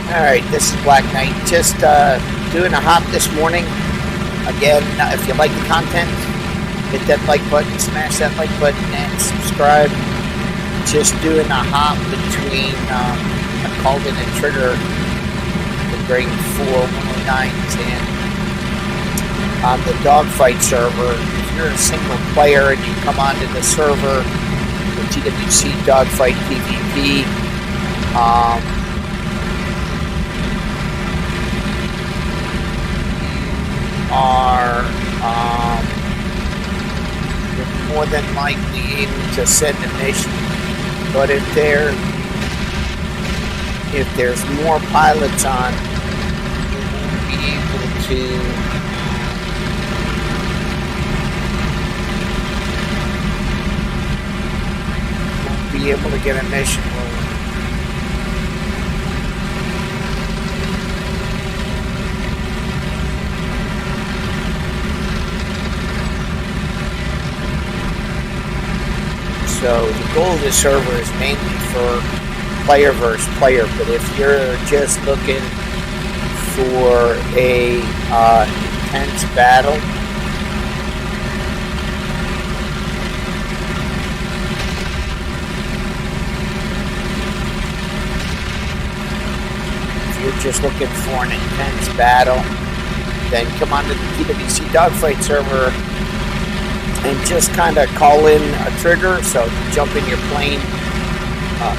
Alright, this is Black Knight. Just doing a hop this morning. Again, if you like the content, hit that like button, smash that like button, and subscribe. Just doing a hop between, I called it a trigger, the grade 410910 on the Dogfight server. If you're a single player and you come onto the server, the WWII Dogfight PvP, you're more than likely able to send a mission. But if there's more pilots on, you won't be able to get a mission rolling. So the goal of the server is mainly for player versus player, but if you're just looking for a intense battle, then come on to the WWII Dogfight server and just kind of call in a trigger. So jump in your plane,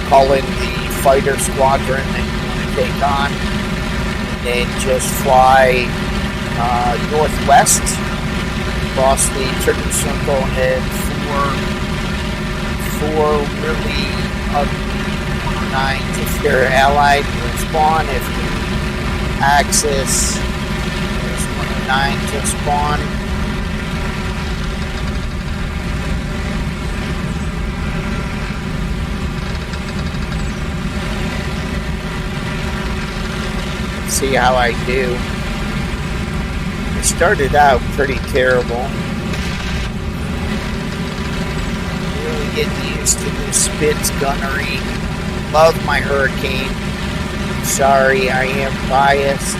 call in the fighter squadron that you want to take on, and just fly northwest across the trigger circle and four really ugly 109s. If you're allied, you'll spawn. If you're Axis, there's 109 to spawn. See how I do. I started out pretty terrible. Really getting used to the Spitz gunnery. Love my Hurricane. Sorry, I am biased.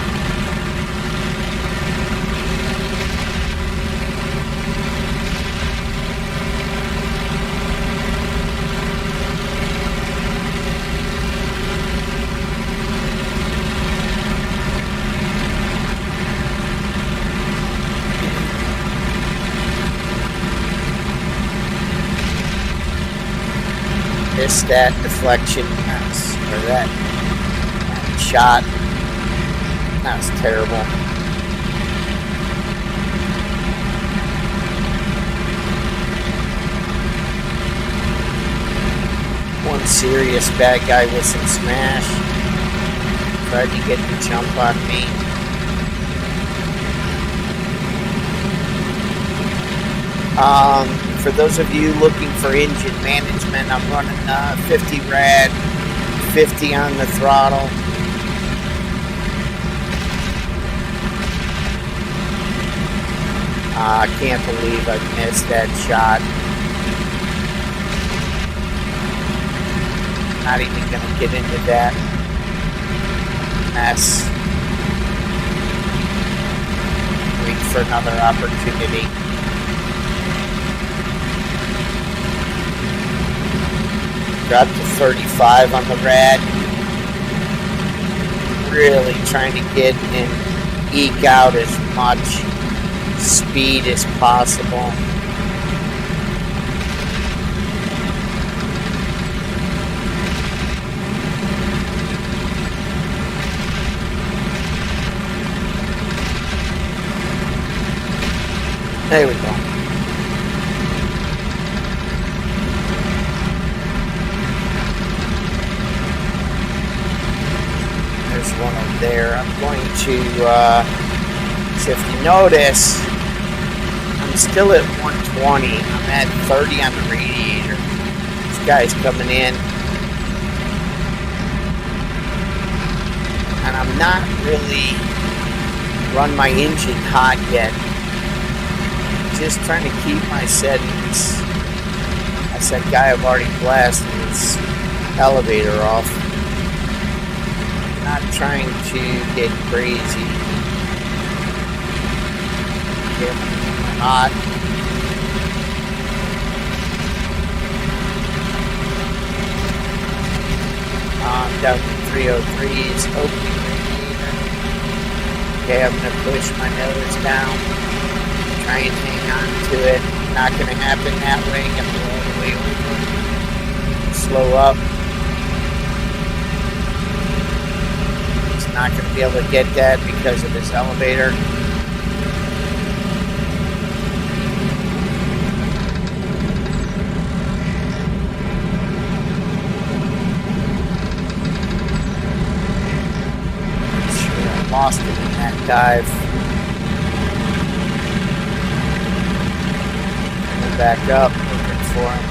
Missed that deflection, or that shot. That was terrible. One serious bad guy with some smash. Tried to get the jump on me. For those of you looking for engine management, I'm running 50 rad, 50 on the throttle. I can't believe I missed that shot. Not even going to get into that mess. Wait for another opportunity. Got to 35 on the rad. Really trying to get and eke out as much speed as possible. There we go. There's one over there. I'm going to, so if you notice, I'm still at 120. I'm at 30 on the radiator. This guy's coming in. And I'm not really run my engine hot yet. Just trying to keep my settings. That's that guy I've already blasted his elevator off. not trying to get crazy. Get hot. Down to 303's opening radiator. Okay, I'm going to push my nose down. Try and hang on to it. Not going to happen that way. I'm going to go all the way over. Slow up. It's not going to be able to get that because of this elevator. Lost it in that dive. Coming back up, looking for him.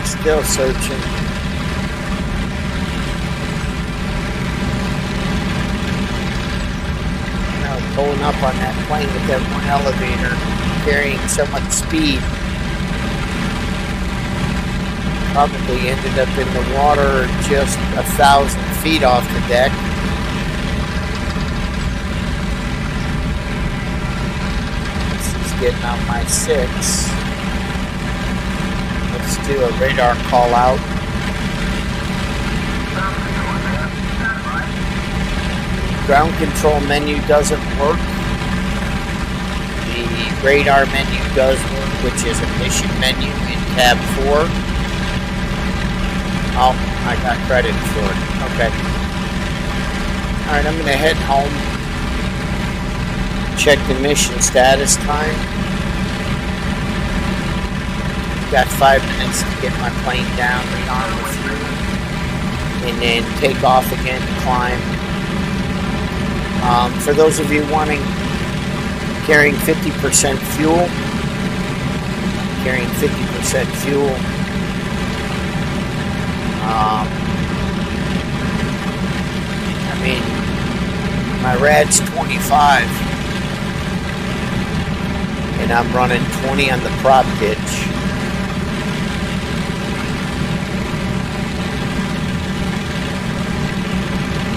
Still searching. Now pulling up on that plane with that one elevator, carrying so much speed. Probably ended up in the water just 1,000 feet off the deck. This is getting on my 6. Let's do a radar call out. Ground control menu doesn't work. The radar menu does work, which is a mission menu in tab 4. Oh, I got credit for it. Okay. Alright, I'm going to head home. Check the mission status time. Got 5 minutes to get my plane down, rearm through, and then take off again, climb. For those of you wanting, carrying 50% fuel. Carrying 50% fuel. I mean, my rad's 25 and I'm running 20 on the prop pitch.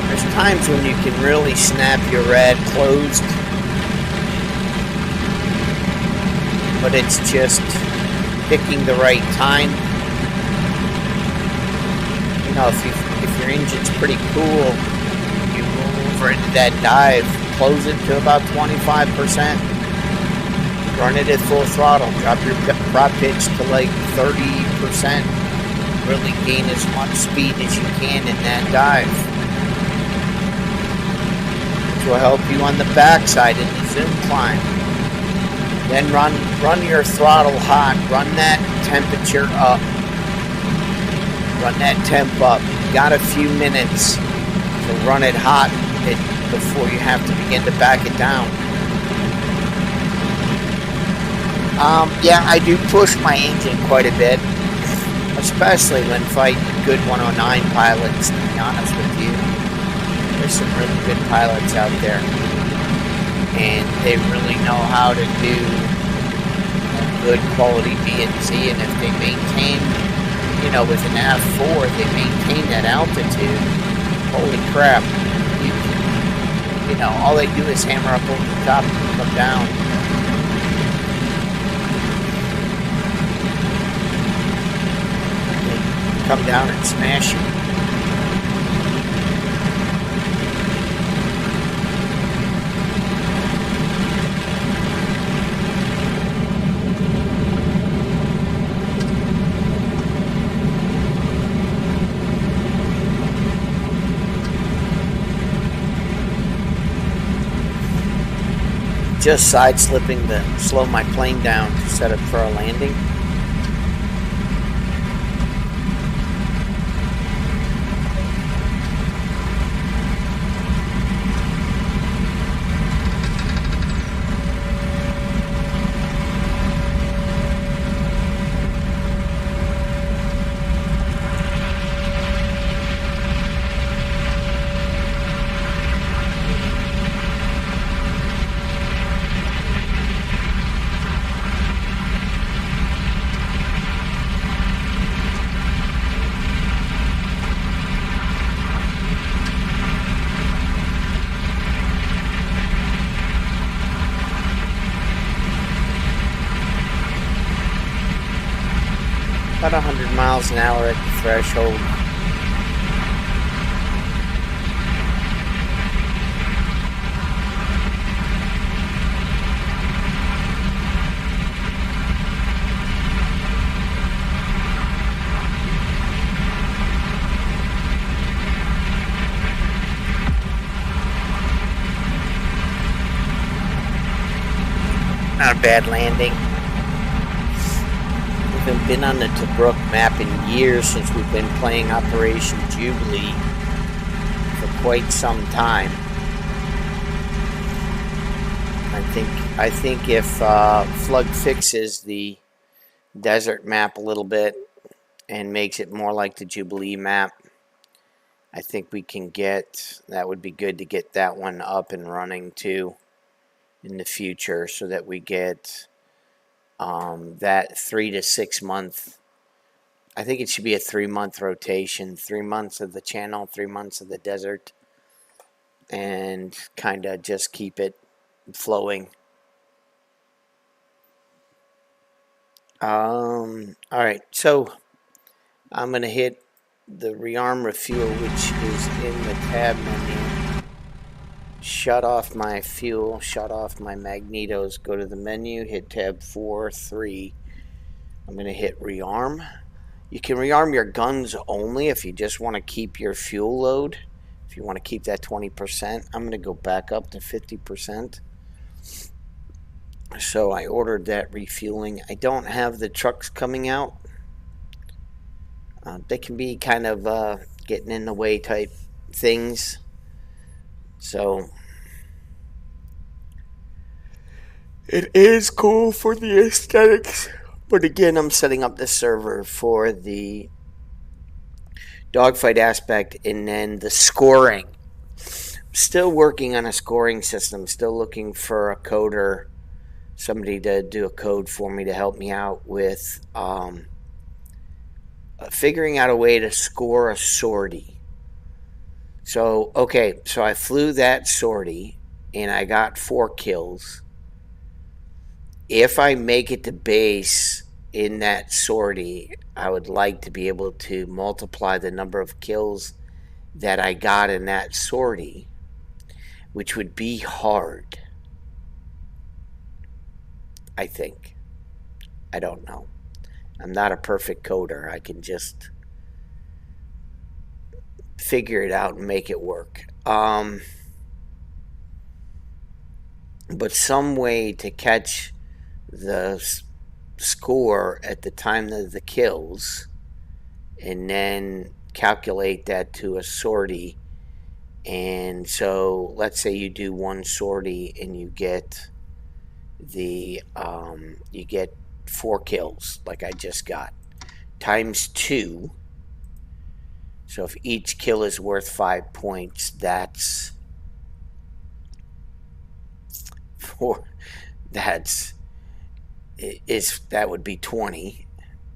There's times when you can really snap your rad closed, but it's just picking the right time. You know, if your engine's pretty cool, you roll over into that dive, close it to about 25%, run it at full throttle, drop your prop pitch to like 30%, really gain as much speed as you can in that dive, which will help you on the backside in the zoom climb. Then run your throttle hot, run that temperature up. Run that temp up. You got a few minutes to run it hot before you have to begin to back it down. Yeah, I do push my engine quite a bit, especially when fighting good 109 pilots, to be honest with you. There's some really good pilots out there, and they really know how to do good quality B&C, and if they maintain, you know, with an F4, they maintain that altitude. Holy crap. You know, all they do is hammer up over the top and come down. They come down and smash you. Just side slipping to slow my plane down to set up for a landing. About 100 miles an hour at the threshold. Not a bad landing. We haven't been on the Tobruk map in years since we've been playing Operation Jubilee for quite some time. I think if Flug fixes the desert map a little bit and makes it more like the Jubilee map, I think we can get, that would be good to get that one up and running too in the future, so that we get that 3 to 6 month, I think it should be a 3-month rotation, 3 months of the channel, 3 months of the desert, and kind of just keep it flowing. Alright, so I'm going to hit the rearm refuel, which is in the tab menu. Shut off my fuel, shut off my magnetos, go to the menu, hit tab 4, 3. I'm going to hit rearm. You can rearm your guns only if you just want to keep your fuel load. If you want to keep that 20%, I'm going to go back up to 50%. So I ordered that refueling. I don't have the trucks coming out. They can be kind of getting in the way type things. So it is cool for the aesthetics. But again, I'm setting up the server for the dogfight aspect and then the scoring. Still working on a scoring system. Still looking for a coder, somebody to do a code for me to help me out with figuring out a way to score a sortie. So, okay, so I flew that sortie and I got 4 kills. If I make it to base in that sortie, I would like to be able to multiply the number of kills that I got in that sortie, which would be hard, I think. I don't know. I'm not a perfect coder. I can just figure it out and make it work. But some way to catch the score at the time of the kills and then calculate that to a sortie. And so let's say you do 1 sortie and you get the you get 4 kills like I just got, times 2. So if each kill is worth 5 points, that's 4. That would be 20.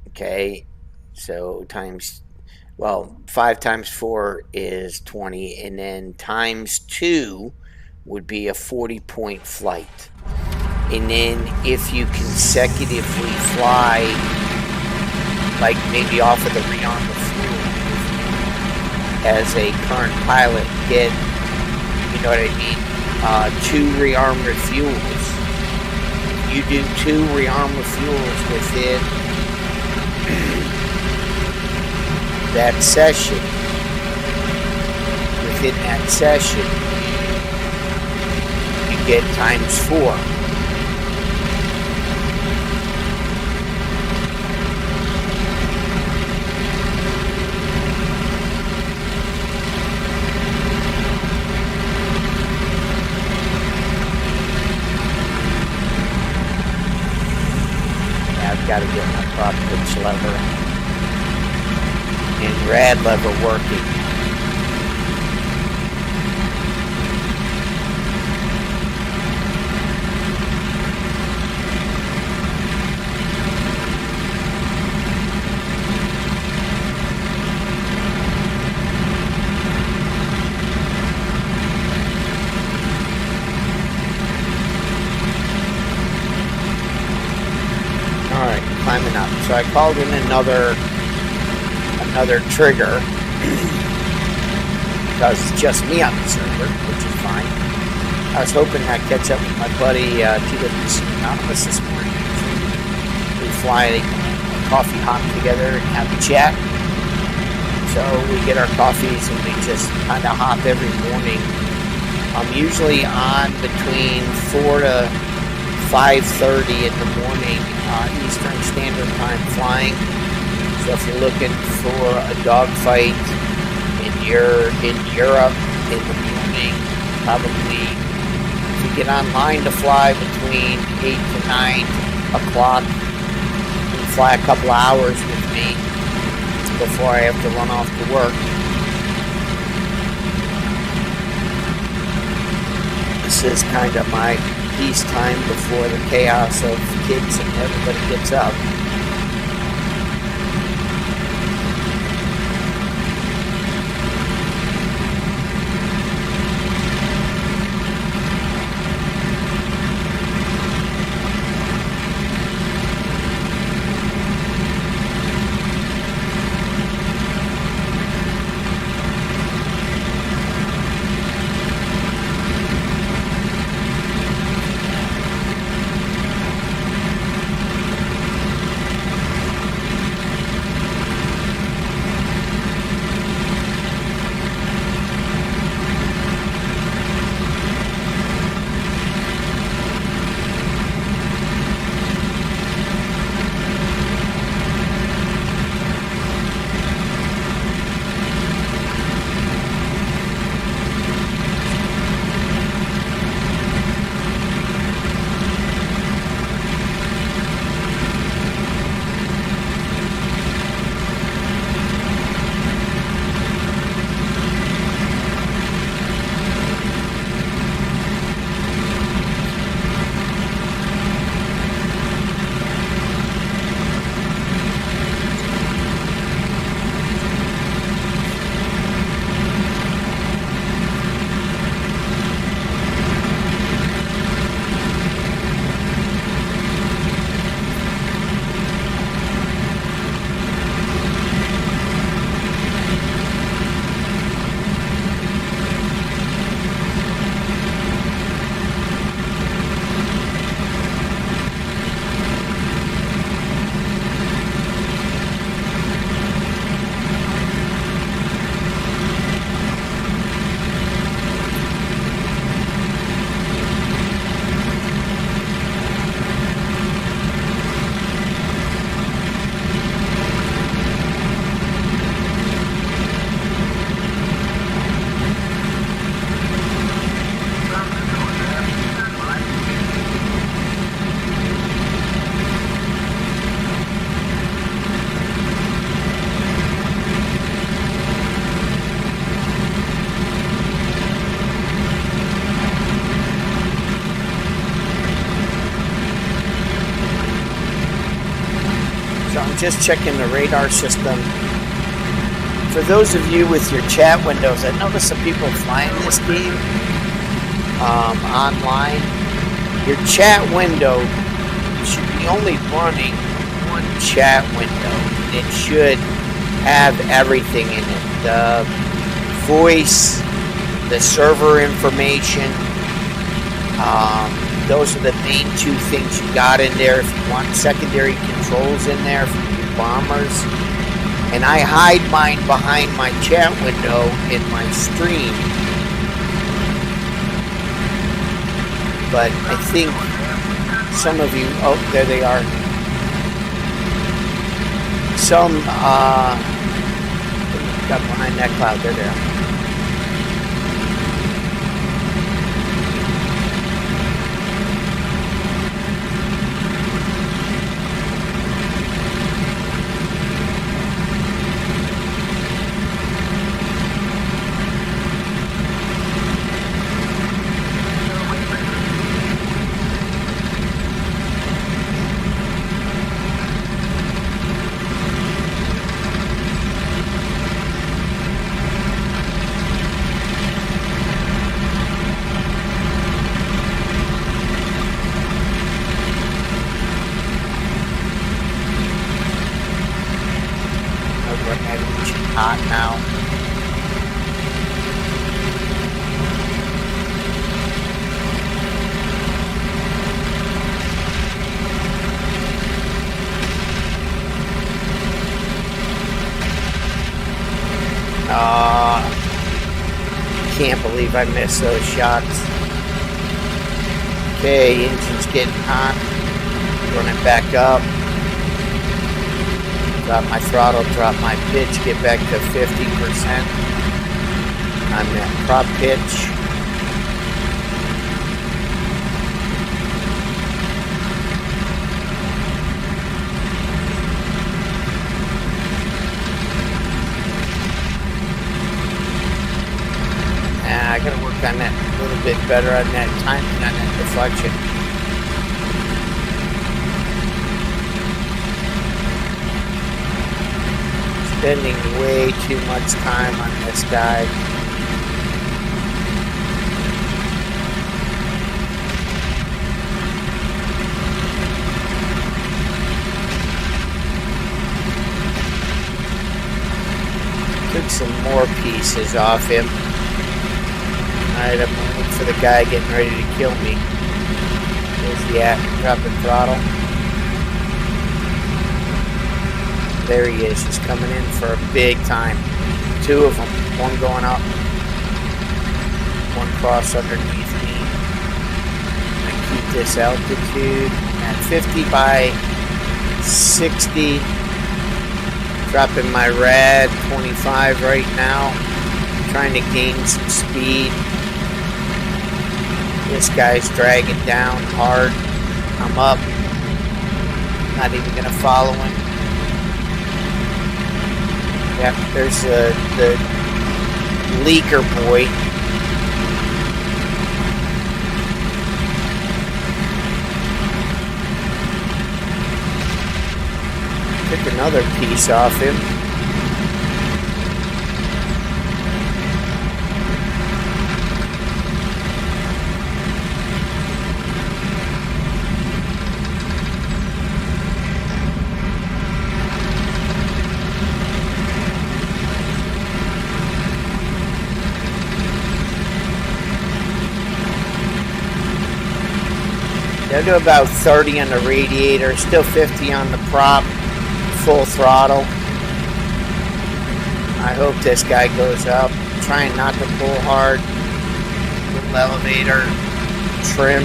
Okay, so times, well, 5 times 4 is 20, and then times 2 would be a 40-point flight. And then if you consecutively fly, like maybe off of the rearm of fuel, as a current pilot, get, you know what I mean, 2 rearm refuels. You do 2 rearm refuels within that session. Within that session, you get times 4. Got to get my prop pitch lever and rad lever working. All right. climbing up. So I called in another trigger because it's just me on the server, which is fine. I was hoping I'd catch up with my buddy TWC Anonymous this morning. We fly a coffee hop together and have a chat. So we get our coffees and we just kind of hop every morning. I'm usually on between 4 to 5:30 in the morning Eastern Standard Time flying. So if you're looking for a dogfight and you're in Europe in the morning, probably if you get online to fly between 8 to 9 o'clock, you can fly a couple hours with me before I have to run off to work. This is kind of my peacetime before the chaos of kids and everybody gets up. Just checking the radar system. For those of you with your chat windows, I noticed some people flying this game online. Your chat window should be only running one chat window. It should have everything in it. The voice, the server information, those are the main two things you got in there. If you want secondary controls in there for your bombers. And I hide mine behind my chat window in my stream. But I think some of you, oh, there they are. Some, got behind that cloud, there they are. hot now. Can't believe I missed those shots. Okay, engine's getting hot. Run it back up. Drop my throttle, drop my pitch, get back to 50%. I'm at prop pitch. I gotta work on that a little bit better on that timing on that deflection. Spending way too much time on this guy. Took some more pieces off him. Alright, I'm gonna look for the guy getting ready to kill me. There's the at, dropping throttle. There he is, he's coming in for a big time. Two of them, one going up, one cross underneath me. I keep this altitude at 50 by 60. Dropping my rad 25 right now. Trying to gain some speed. This guy's dragging down hard. I'm up. Not even going to follow him. Yep, there's the leaker boy. Took another piece off him. Down to about 30 on the radiator, still 50 on the prop, full throttle. I hope this guy goes up. Trying not to pull hard. Little elevator, trim.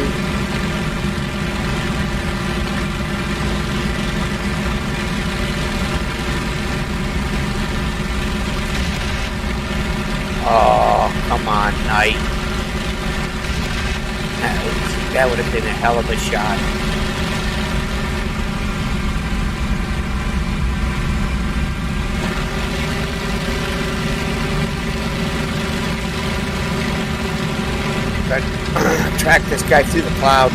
Oh, come on, Knight. That would have been a hell of a shot. But track this guy through the cloud.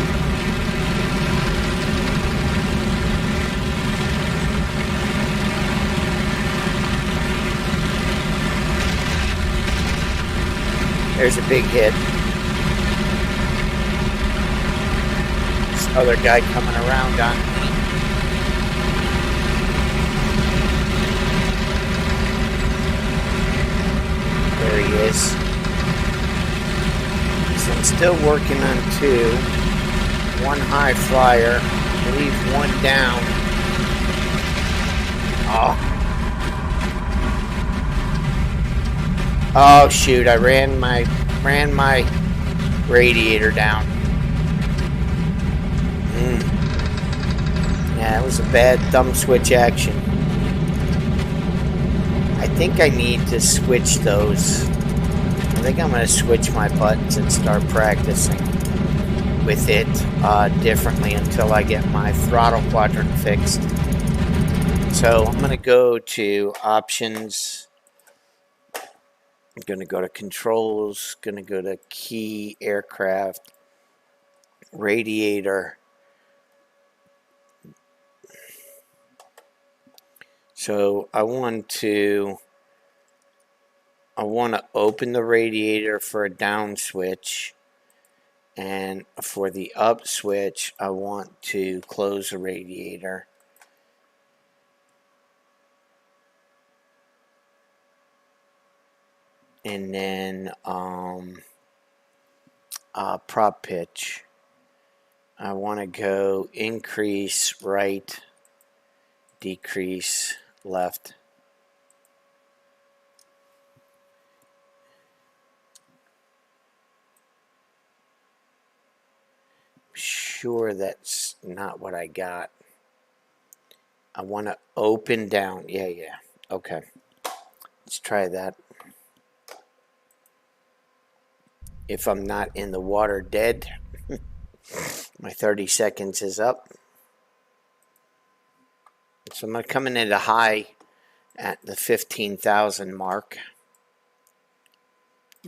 There's a big hit. Other guy coming around on me. There he is. So I'm still working on two. One high flyer. I believe one down. Oh shoot, I ran my radiator down. Yeah, it was a bad thumb switch action. I think I need to switch those. I think I'm going to switch my buttons and start practicing with it differently until I get my throttle quadrant fixed. So I'm going to go to options. I'm going to go to controls. Going to go to key, aircraft, radiator. So I want to open the radiator for a down switch, and for the up switch I want to close the radiator. and then prop pitch. I want to go increase right, decrease left. Sure, that's not what I got. I want to open down. Yeah. Okay. Let's try that. If I'm not in the water dead, my 30 seconds is up. So I'm coming in at a high at the 15,000 mark.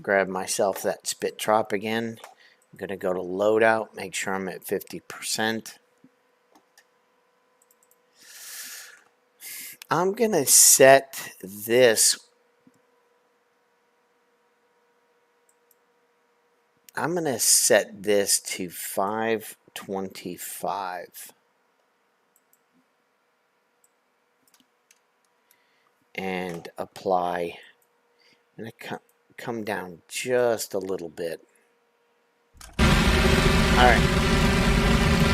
Grab myself that spit drop again. I'm going to go to loadout, make sure I'm at 50%. I'm going to set this. I'm going to set this to 525. And apply. I'm going to come down just a little bit. Alright.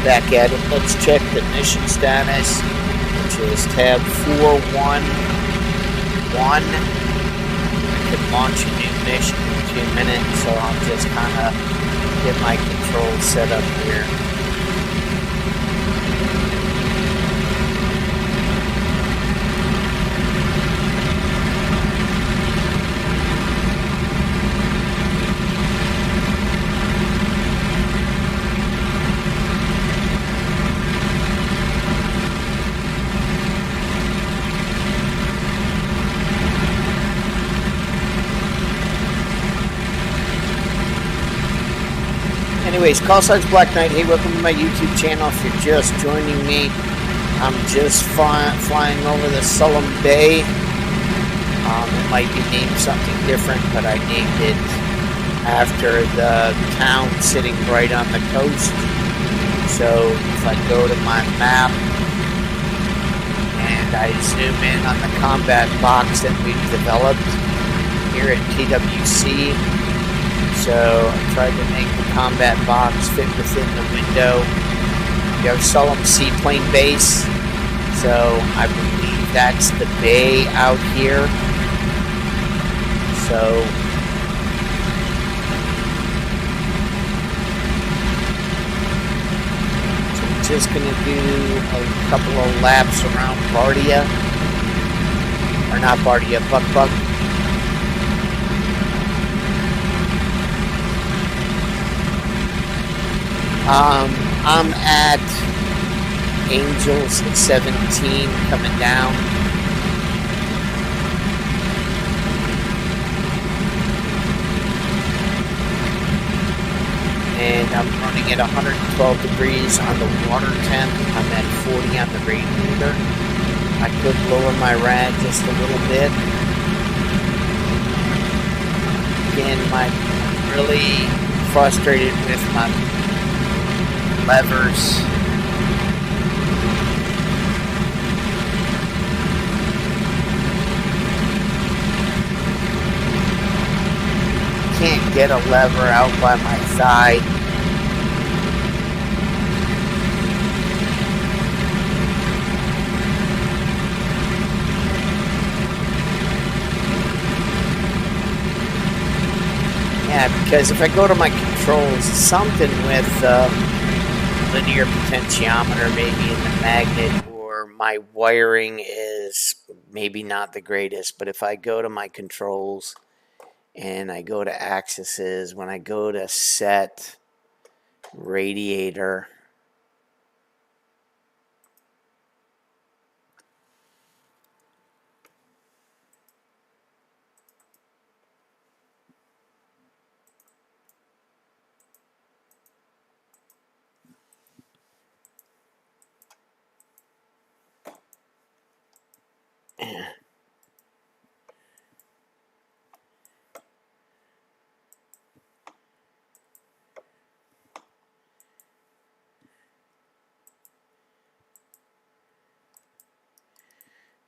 Back at it. Let's check the mission status, which is tab 411. I could launch a new mission in 2 minutes, so I'll just kind of get my controls set up here. Anyways, Call Signs Black Knight. Hey, welcome to my YouTube channel. If you're just joining me, I'm just flying over the Sullivan Bay. It might be named something different, but I named it after the town sitting right on the coast. So if I go to my map and I zoom in on the combat box that we've developed here at TWC, so I tried to make the combat box fit within the window. We have Sullivan Seaplane Base, so I believe that's the bay out here. So I'm just going to do a couple of laps around Bardia, or not Bardia, Buck. I'm at Angels 17 coming down. And I'm running at 112 degrees on the water temp. I'm at 40 on the radiator. I could lower my rad just a little bit. Again, I'm really frustrated with my levers. Can't get a lever out by my side. Yeah, because if I go to my controls, something with linear potentiometer maybe in the magnet, or my wiring is maybe not the greatest. But if I go to my controls and I go to axes, when I go to set radiator,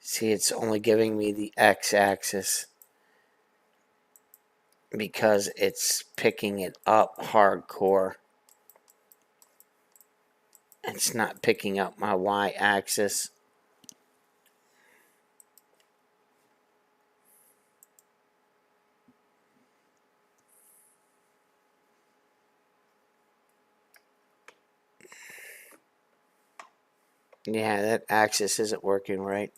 see, it's only giving me the x-axis. because it's picking it up hardcore. It's not picking up my y-axis. Yeah, that axis isn't working right.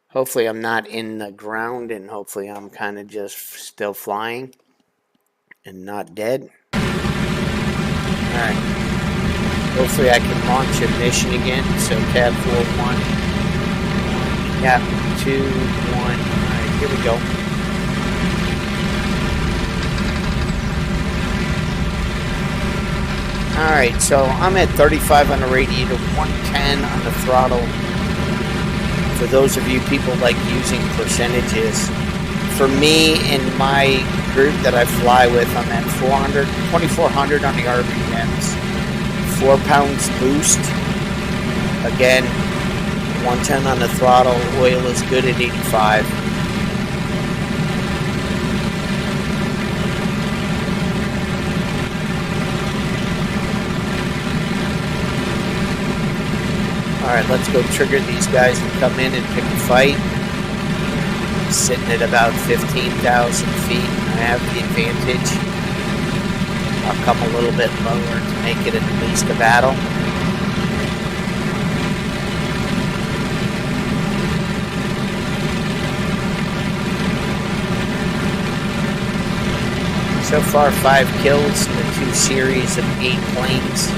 Hopefully I'm not in the ground, and hopefully I'm kind of just still flying and not dead. Alright. Hopefully I can launch a mission again. So tab 4-1. Cap 2-1. Alright, here we go. Alright, so I'm at 35 on the radiator, 110 on the throttle. For those of you people like using percentages, for me in my group that I fly with, I'm at 2,400 on the RPMs, 4 pounds boost. Again, 110 on the throttle. Oil is good at 85. Alright, let's go trigger these guys and come in and pick a fight. Sitting at about 15,000 feet. I have the advantage. I'll come a little bit lower to make it at least a battle. So far, 5 kills in the 2 series of 8 planes.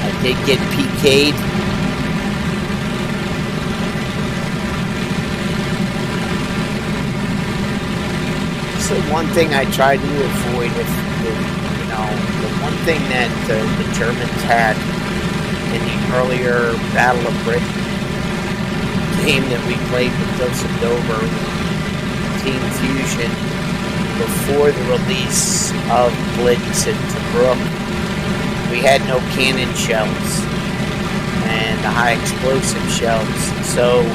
I did get PK'd. So one thing I try to avoid, the one thing that the Germans had in the earlier Battle of Britain game that we played with Joseph Dover, Team Fusion, before the release of Blitz and Tobruk, we had no cannon shells and the high explosive shells. So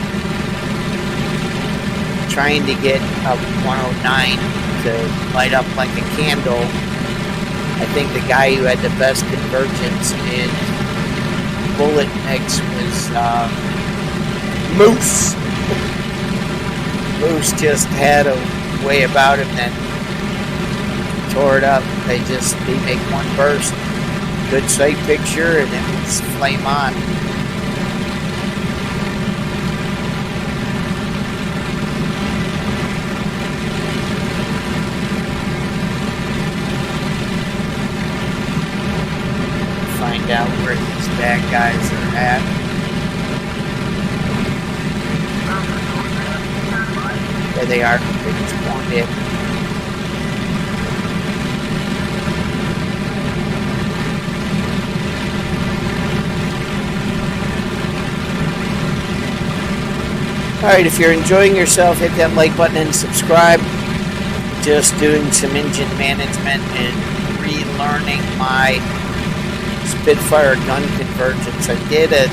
trying to get a 109 to light up like a candle, I think the guy who had the best convergence in bullet mix was Moose. Moose just had a way about him that tore it up. They make one burst, good sight picture, and it was flame on. Find out where these bad guys are at. There they are. They just spawned in. Alright, if you're enjoying yourself, hit that like button and subscribe. Just doing some engine management and relearning my Spitfire gun convergence. I did a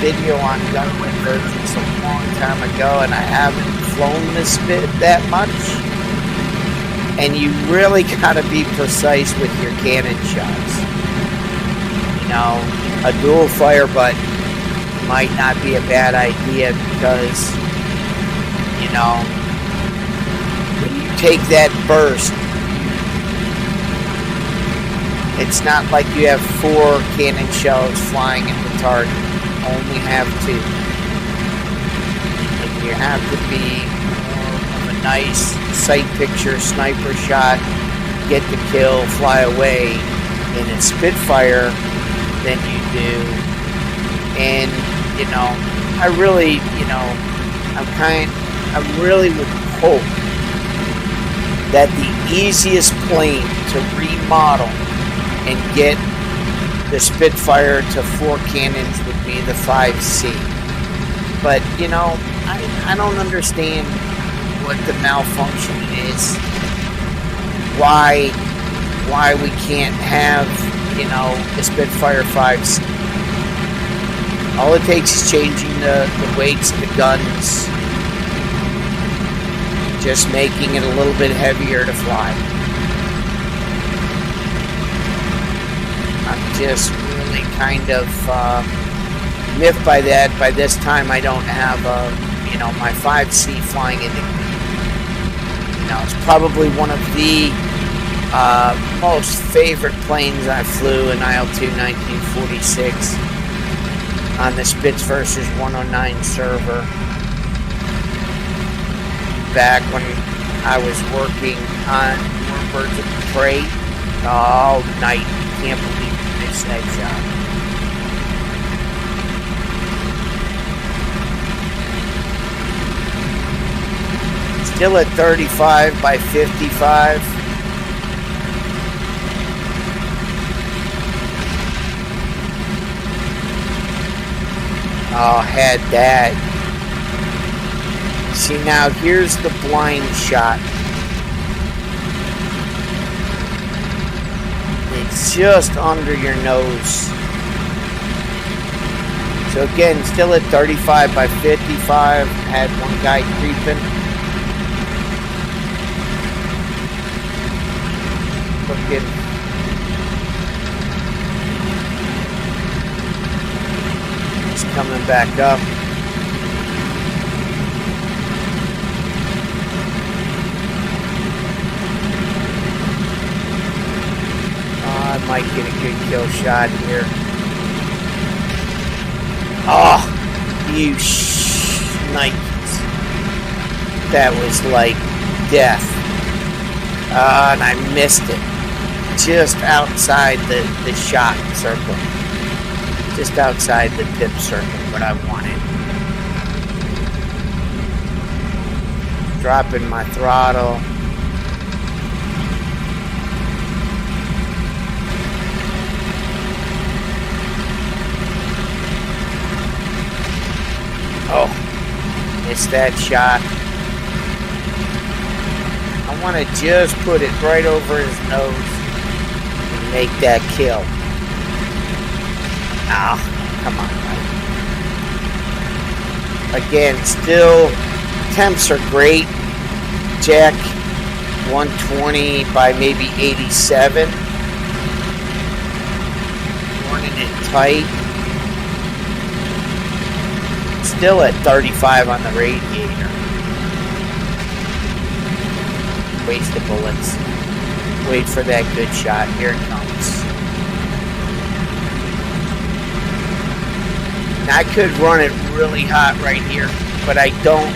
video on gun convergence a long time ago, and I haven't flown the Spit that much. And you really gotta be precise with your cannon shots. You know, a dual fire button might not be a bad idea because, you know, when you take that burst, it's not like you have 4 cannon shells flying at the target. You only have 2. And you have to be more of a nice sight picture, sniper shot, get the kill, fly away in a Spitfire than you do. And, you know, I really, I really would hope that the easiest plane to remodel and get the Spitfire to 4 cannons would be the 5C. But, you know, I don't understand what the malfunction is. Why we can't have, you know, the Spitfire 5C. All it takes is changing the weights of the guns. just making it a little bit heavier to fly. I'm just really kind of miffed by that. By this time, I don't have my 5C flying into. It's probably one of the most favorite planes I flew in IL-2 1946 on the Spitz vs. 109 server back when I was working on more Birds of Prey all night. Can't believe I missed that shot. Still at 35 by 55. Oh, had that. See, now here's the blind shot. It's just under your nose. So again, still at 35 by 55. Had one guy creeping. Looking. Coming back up. I might get a good kill shot here. Oh, you Nikes. That was like death. And I missed it. Just outside the shot circle. Just outside the tip circle, what I wanted. Dropping my throttle. Oh, missed that shot. I want to just put it right over his nose and make that kill. Oh, come on. Again, still, temps are great. Jack 120 by maybe 87. Running it tight. Still at 35 on the radiator. Waste the bullets. Wait for that good shot. Here it comes. Now, I could run it really hot right here, but I don't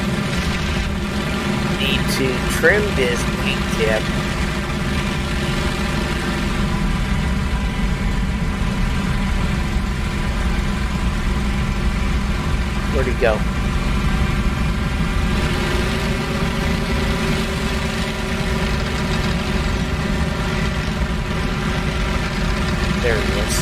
need to trim this wingtip. Where'd he go? There he is.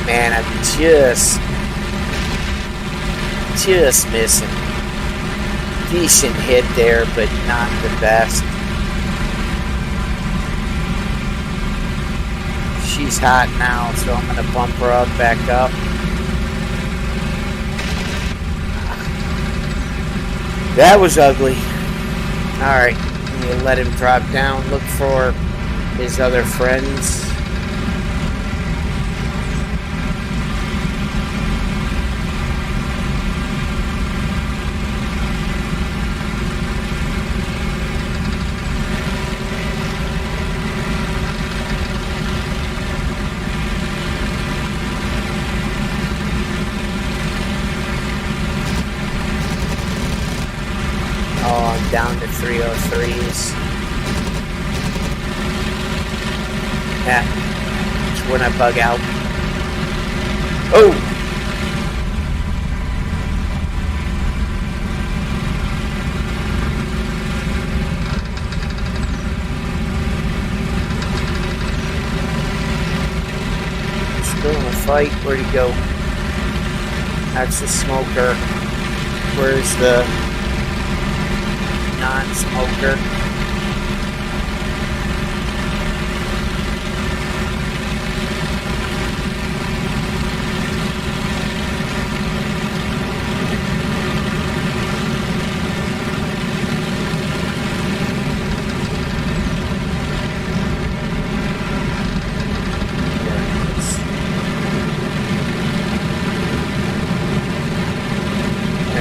Man, I'm just missing. Decent hit there, but not the best. She's hot now, so I'm going to bump her up, back up. That was ugly. Alright, we'll let him drop down, look for his other friends. Down to 303s. That's when I bug out. Oh! Still in a fight. Where'd he go? That's the smoker. Where's the non-smoker.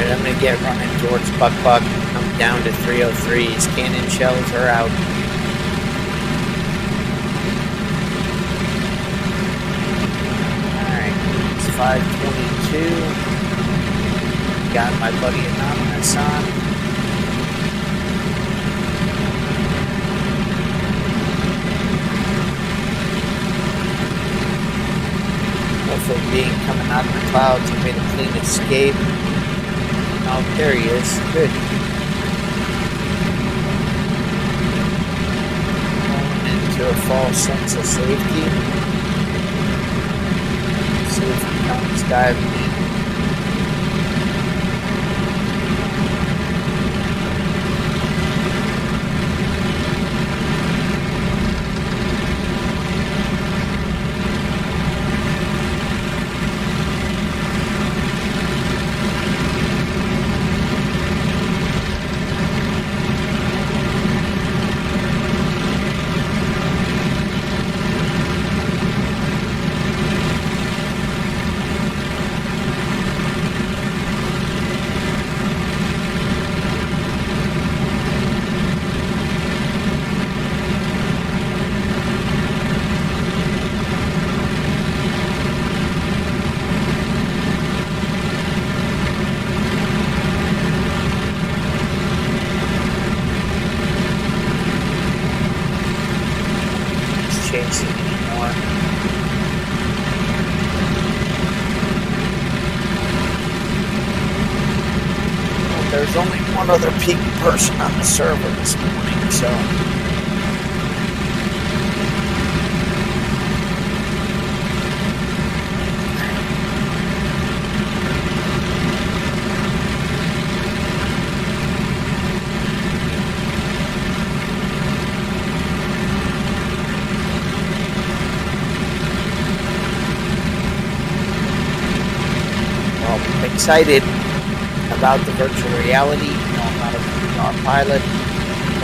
I'm going to get running towards Buck. I'm down to 303s. Cannon shells are out. Alright, it's 522. Got my buddy Anonymous on. Hopefully being coming out of the clouds, he made a clean escape. Oh, there he is. Good. Going into a false sense of safety. See if he comes diving in. Chasing anymore. Well, there's only one other peak person on the server this morning, so excited about the virtual reality. You know, I'm not a VR pilot.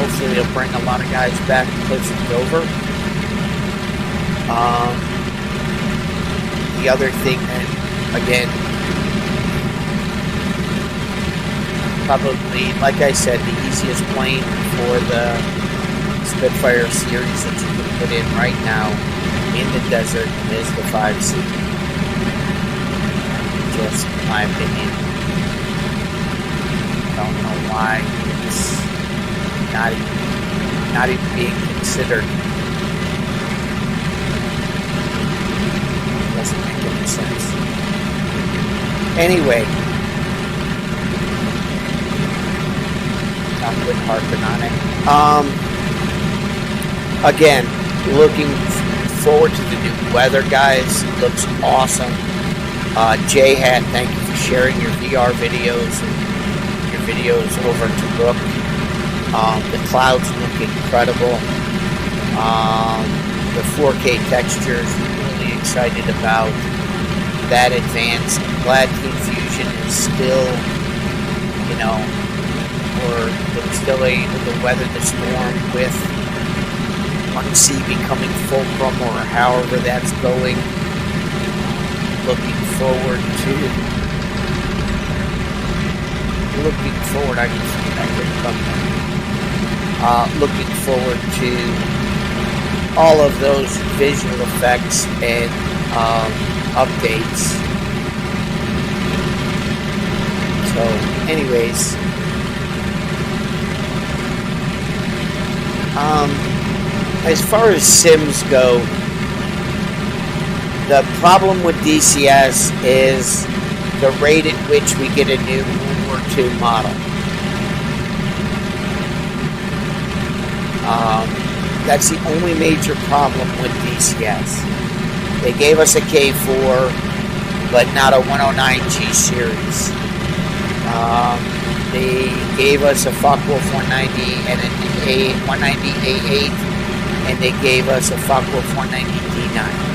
Hopefully it'll bring a lot of guys back close to Dover. The other thing that, again, probably, like I said, the easiest plane for the Spitfire series that you can put in right now in the desert is the 5C. Just my opinion. I don't know why it's not even being considered. It doesn't make any sense. Anyway, I'm good harping on it. Again, looking forward to the new weather, guys. It looks awesome. J-Hat, thank you for sharing your VR videos and your videos over to Brook. The clouds look incredible. The 4K textures, really excited about that advance. I'm glad Team Fusion is still, you know, or they're still able to weather the storm with 1C becoming fulcrum or however that's going. Looking forward, I can see that good company. Looking forward to all of those visual effects and updates. So, anyways, as far as sims go, the problem with DCS is the rate at which we get a new World War II model. That's the only major problem with DCS. They gave us a K4, but not a 109G series. They gave us a Focke-Wulf 190 and an 190 A8, and they gave us a Focke-Wulf 190 D9.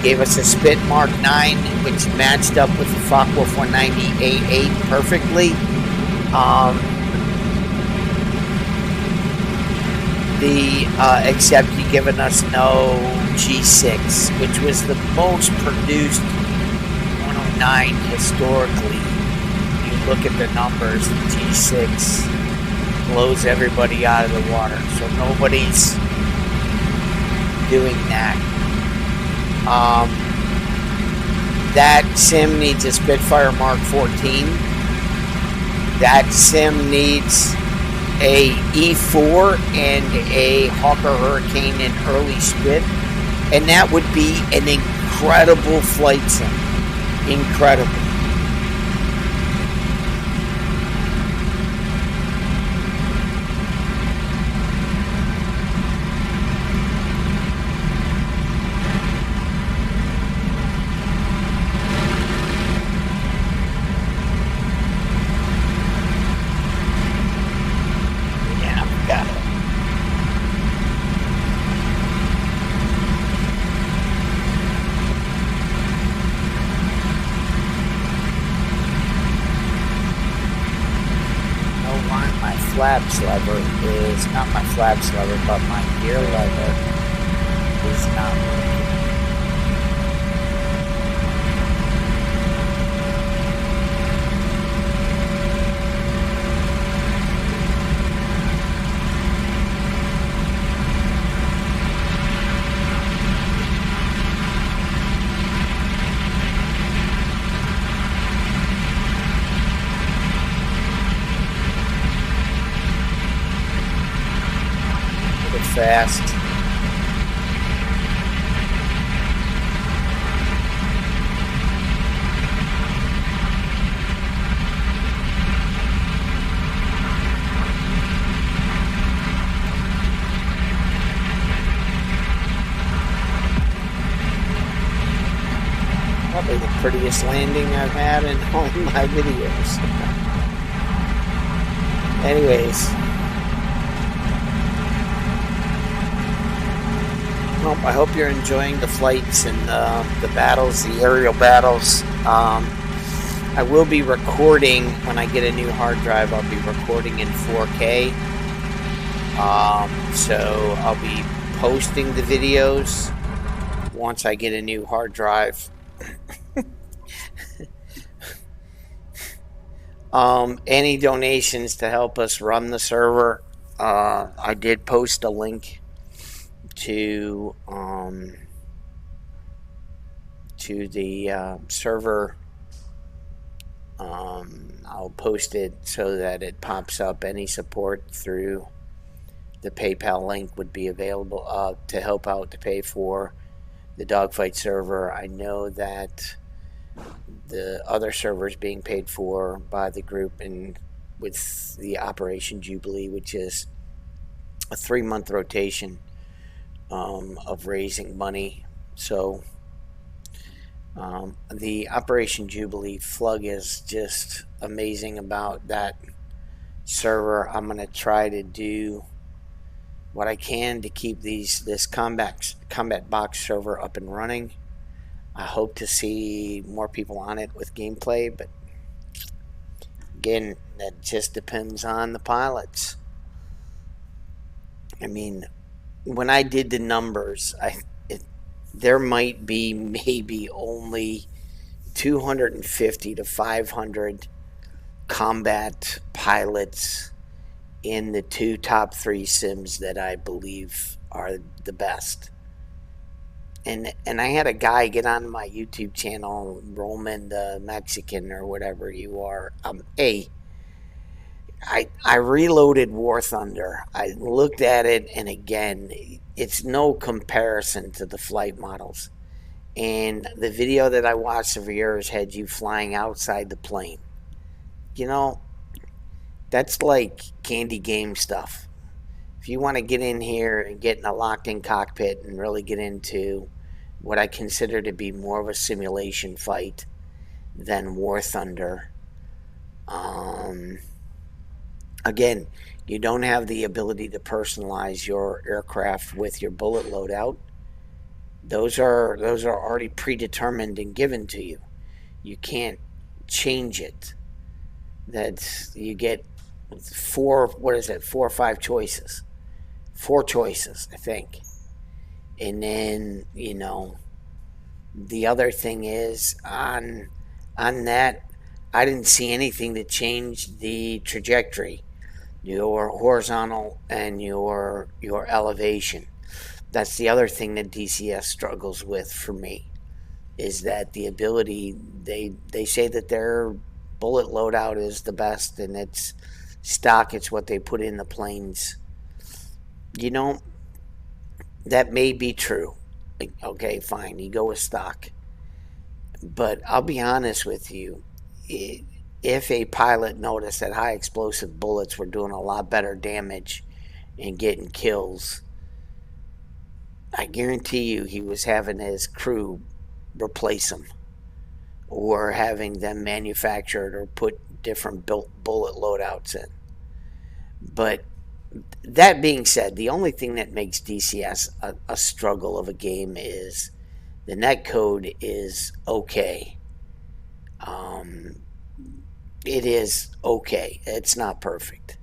Gave us a Spit Mark 9, which matched up with the Focke-Wulf 190 A8 perfectly. Except you given us no G6, which was the most produced 109 historically. You look at the numbers, the G6 blows everybody out of the water, so nobody's doing that. That sim needs a Spitfire Mark 14. That sim needs a E4 and a Hawker Hurricane in early Spit, and that would be an incredible flight sim. Incredible. Flaps lever is not my flaps lever, but my gear lever is not working. Fast. Probably the prettiest landing I've had in all my videos. Anyways. I hope you're enjoying the flights and the battles, the aerial battles. I will be recording when I get a new hard drive. I'll be recording in 4K. So I'll be posting the videos once I get a new hard drive. Any donations to help us run the server, I did post a link to the server. I'll post it so that it pops up. Any support through the PayPal link would be available to help out to pay for the Dogfight server. I know that the other server is being paid for by the group, and with the Operation Jubilee, which is a 3-month rotation of raising money. So the Operation Jubilee flug is just amazing about that server. I'm going to try to do what I can to keep this combat box server up and running. I hope to see more people on it with gameplay, but again, that just depends on the pilots. I mean, when I did the numbers, there might be maybe only 250 to 500 combat pilots in the top 3 sims that I believe are the best. And I had a guy get on my YouTube channel, Roman the Mexican or whatever you are. I reloaded War Thunder. I looked at it, and again, it's no comparison to the flight models. And the video that I watched of yours had you flying outside the plane. You know, that's like candy game stuff. If you want to get in here and get in a locked-in cockpit and really get into what I consider to be more of a simulation fight than War Thunder, Again, you don't have the ability to personalize your aircraft with your bullet loadout. Those are already predetermined and given to you. You can't change it. You get four or five choices. Four choices, I think. And then, the other thing is on that, I didn't see anything that changed the trajectory, your horizontal and your elevation. That's the other thing that DCS struggles with for me, is that the ability, they say that their bullet loadout is the best and it's stock, it's what they put in the planes. That may be true. Okay, fine, you go with stock. But I'll be honest with you, if a pilot noticed that high explosive bullets were doing a lot better damage and getting kills, I guarantee you he was having his crew replace them or having them manufactured or put different bullet loadouts in. But that being said, the only thing that makes DCS a struggle of a game is the netcode is okay. It is okay. It's not perfect.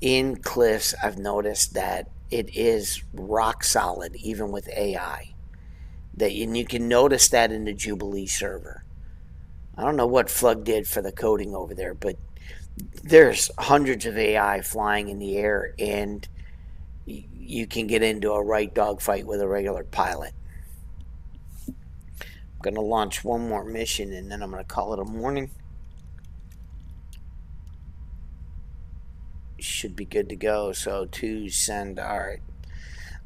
In Cliffs, I've noticed that it is rock solid, even with AI. And you can notice that in the Jubilee server. I don't know what Flug did for the coding over there, but there's hundreds of AI flying in the air, and you can get into a right dogfight with a regular pilot. I'm going to launch one more mission, and then I'm going to call it a morning. Should be good to go. So to send. All right,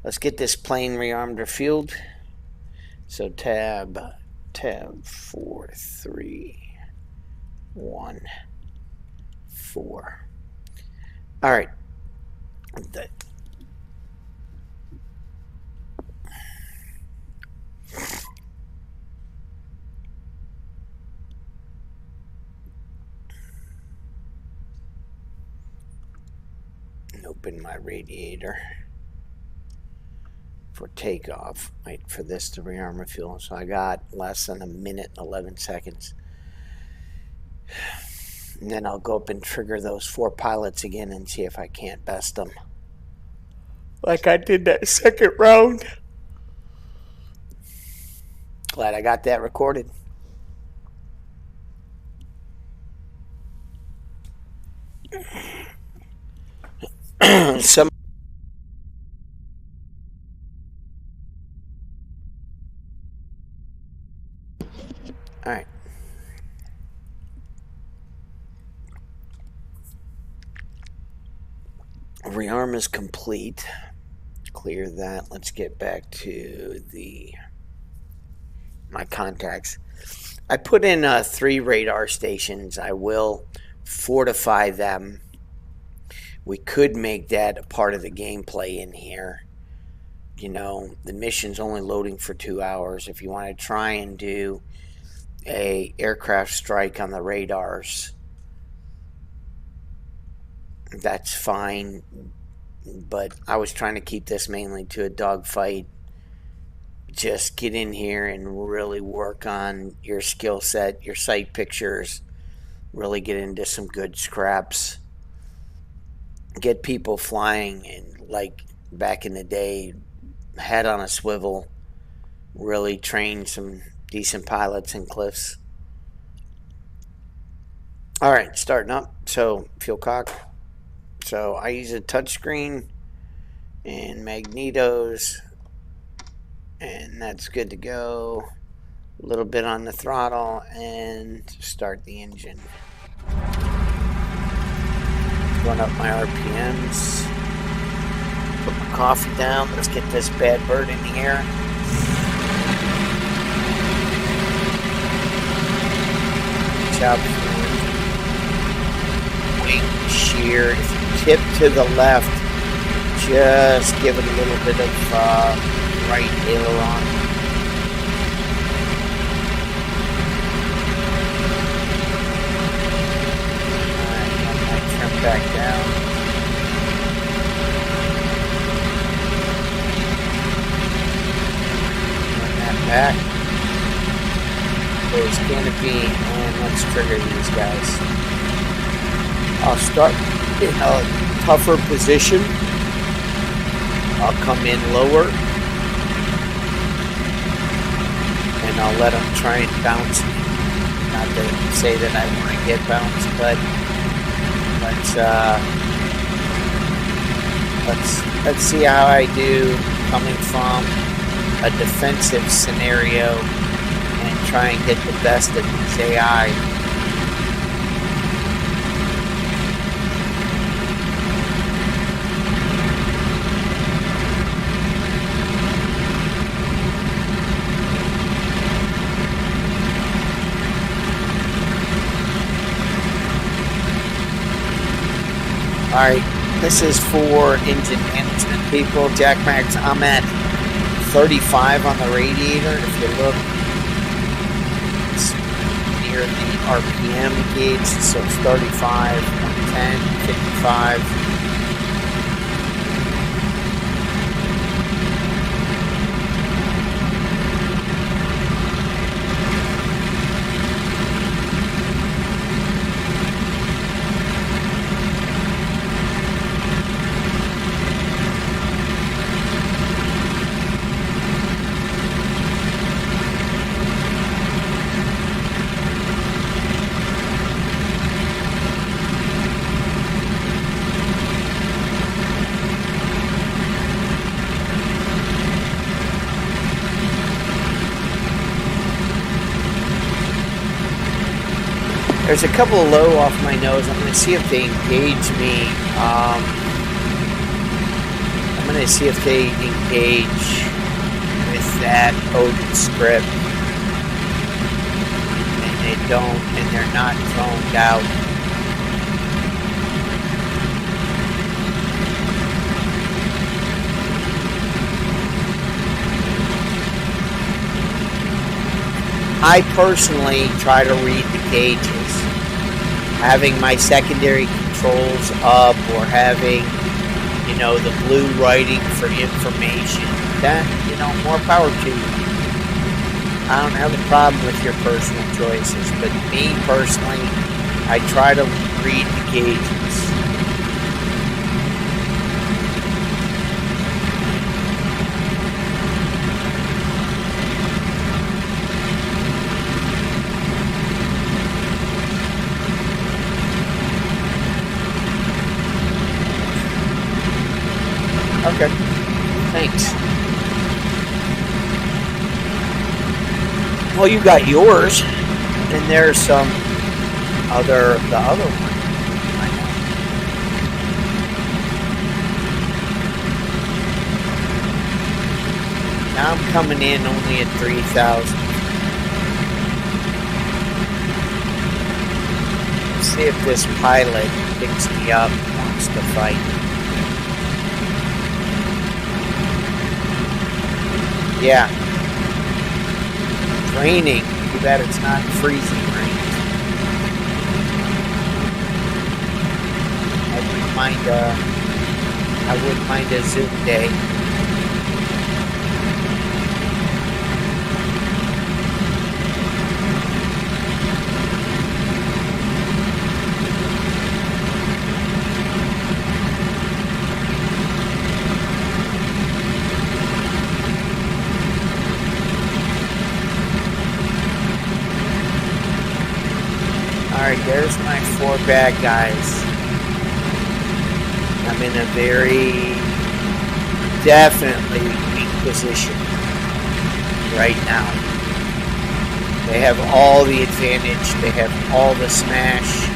let's get this plane rearmed or fueled. So tab 4 3 1 4. All right. Open my radiator for takeoff. Wait for this to rearm and fuel. So I got less than a minute and 11 seconds. And then I'll go up and trigger those 4 pilots again and see if I can't best them, like I did that second round. Glad I got that recorded. Some all right. Rearm is complete. Clear that. Let's get back to my contacts. I put in 3 radar stations. I will fortify them. We could make that a part of the gameplay in here. The mission's only loading for 2 hours. If you want to try and do a aircraft strike on the radars, that's fine. But I was trying to keep this mainly to a dogfight. Just get in here and really work on your skill set, your sight pictures, really get into some good scraps. Get people flying, and like back in the day, head on a swivel, really train some decent pilots in Cliffs. All right, starting up. So fuel cock. So I use a touchscreen and magnetos, and that's good to go. A little bit on the throttle and start the engine. Run up my RPMs. Put my coffee down. Let's get this bad bird in the air. Chop forward. Wing shear. If you tip to the left, just give it a little bit of right aileron. back. Close canopy, and let's trigger these guys. I'll start in a tougher position. I'll come in lower, and I'll let them try and bounce me. Not to say that I want to get bounced, but let's see how I do coming from a defensive scenario and try and get the best of these AI. Alright, this is for engine management people. Jackmax, I'm at 35 on the radiator. If you look, it's near the RPM gauge, so it's 35, 110, 55. There's a couple of low off my nose. I'm going to see if they engage me. I'm going to see if they engage with that Odin script. And they don't, and they're not zoned out. I personally try to read the gauges. Having my secondary controls up or having, the blue writing for information, that, more power to you. I don't have a problem with your personal choices, but me personally, I try to read the gauges. Okay, thanks. Well, you got yours, and there's some the other one. I know. Now I'm coming in only at 3,000. Let's see if this pilot picks me up and wants to fight. Yeah. It's raining. Too bad it's not freezing rain. I wouldn't mind a Zoom day. Alright, there's my 4 bad guys. I'm in a very definitely weak position right now. They have all the advantage. They have all the smash.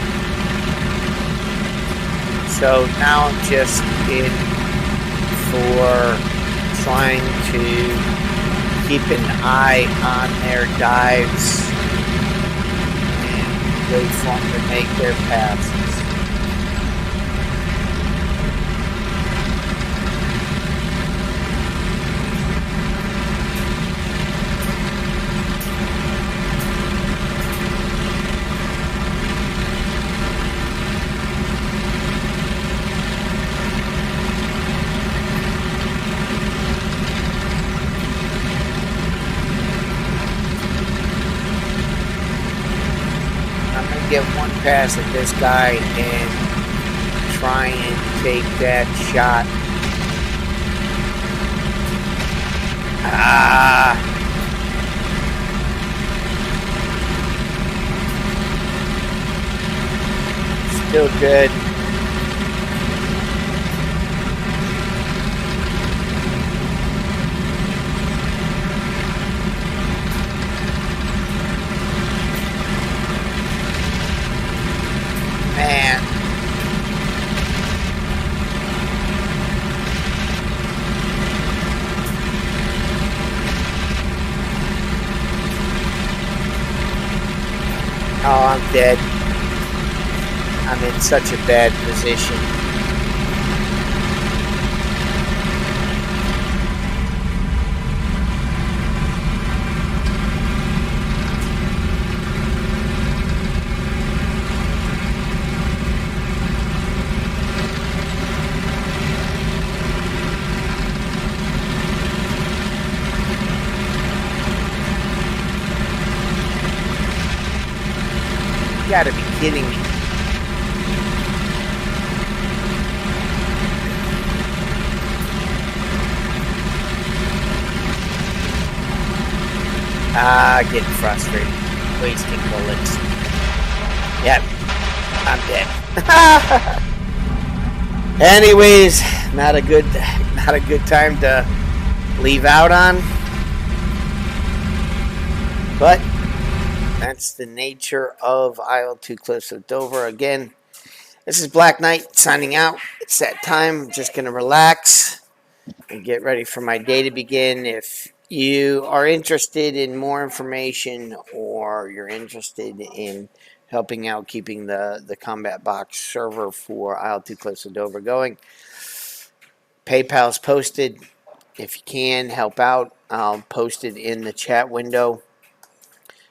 So now I'm just in for trying to keep an eye on their dives and wait for them to make their passes. get one pass at this guy and try and take that shot. Still good. Man. Oh, I'm dead. I'm in such a bad position. You gotta be kidding me. Getting frustrated. Wasting bullets. Yep. I'm dead. Anyways, not a good time to leave out on. But that's the nature of Isle Too Close to Dover. Again, this is Black Knight signing out. It's that time. I'm just going to relax and get ready for my day to begin. If you are interested in more information or you're interested in helping out keeping the Combat Box server for Isle Too Close to Dover going, PayPal's posted. If you can help out, I'll post it in the chat window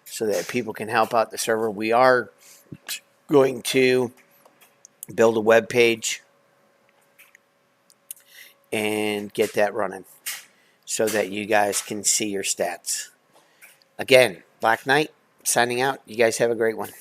so that people can help out the server. We are going to build a web page and get that running so that you guys can see your stats. Again, Black Knight signing out. You guys have a great one.